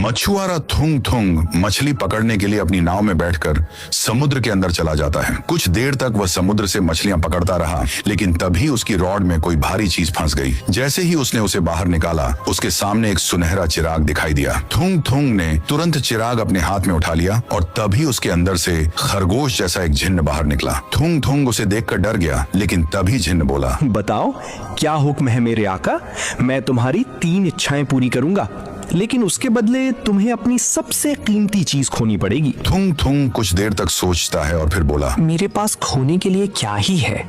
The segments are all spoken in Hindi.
मछुआरा थुंग थुंग मछली पकड़ने के लिए अपनी नाव में बैठकर समुद्र के अंदर चला जाता है। कुछ देर तक वह समुद्र से मछलियां पकड़ता रहा, लेकिन तभी उसकी रॉड में कोई भारी चीज फंस गई। जैसे ही उसने उसे बाहर निकाला, उसके सामने एक सुनहरा चिराग दिखाई दिया। थुंग थुंग ने तुरंत चिराग अपने हाथ में उठा लिया और तभी उसके अंदर से खरगोश जैसा एक जिन्न बाहर निकला। थुंग थुंग उसे देखकर डर गया, लेकिन तभी जिन्न बोला, बताओ क्या हुक्म है मेरे आका। मैं तुम्हारी 3 इच्छाएं पूरी करूंगा, लेकिन उसके बदले तुम्हें अपनी सबसे कीमती चीज खोनी पड़ेगी। थुंग थुंग कुछ देर तक सोचता है और फिर बोला, मेरे पास खोने के लिए क्या ही है,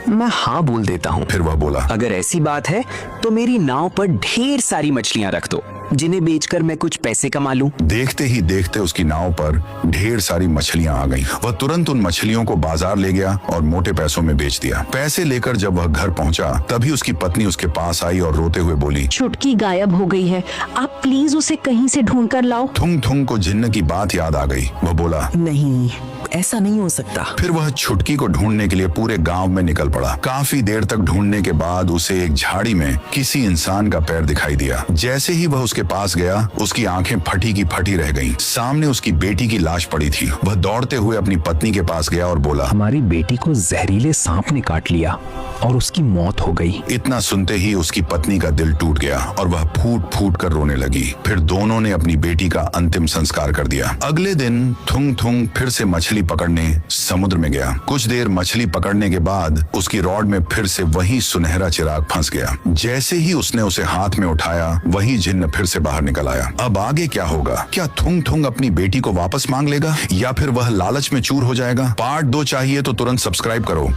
मैं हाँ बोल देता हूँ। फिर वह बोला, अगर ऐसी बात है तो मेरी नाव पर ढेर सारी मछलियाँ रख दो, जिन्हें बेचकर मैं कुछ पैसे कमा लूं। देखते ही देखते उसकी नाव पर ढेर सारी मछलियां आ गईं। वह तुरंत उन मछलियों को बाजार ले गया और मोटे पैसों में बेच दिया। पैसे लेकर जब वह घर पहुंचा, तभी उसकी पत्नी उसके पास आई और रोते हुए बोली, छुटकी गायब हो गई है, आप प्लीज उसे कहीं से ढूंढ कर लाओ। थुंग थुंग को जिन्न की बात याद आ गई। वह बोला, नहीं, ऐसा नहीं हो सकता। फिर वह छुटकी को ढूंढने के लिए पूरे गांव में निकल पड़ा। काफी देर तक ढूंढने के बाद उसे एक झाड़ी में किसी इंसान का पैर दिखाई दिया। जैसे ही वह उसके पास गया, उसकी आंखें फटी की फटी रह गईं। सामने उसकी बेटी की लाश पड़ी थी। वह दौड़ते हुए अपनी पत्नी के पास गया और बोला, हमारी बेटी को जहरीले सांप ने काट लिया और उसकी मौत हो गई। इतना सुनते ही उसकी पत्नी का दिल टूट गया और वह फूट फूट कर रोने लगी। फिर दोनों ने अपनी बेटी का अंतिम संस्कार कर दिया। अगले दिन थुंग थुंग फिर से मछली पकड़ने समुद्र में गया। कुछ देर मछली पकड़ने के बाद उसकी रॉड में फिर से वही सुनहरा चिराग फंस गया। जैसे ही उसने उसे हाथ में उठाया, वही जिन्न फिर से बाहर निकल आया। अब आगे क्या होगा? क्या थुंग थुंग अपनी बेटी को वापस मांग लेगा या फिर वह लालच में चूर हो जाएगा? पार्ट 2 चाहिए तो तुरंत सब्सक्राइब करो।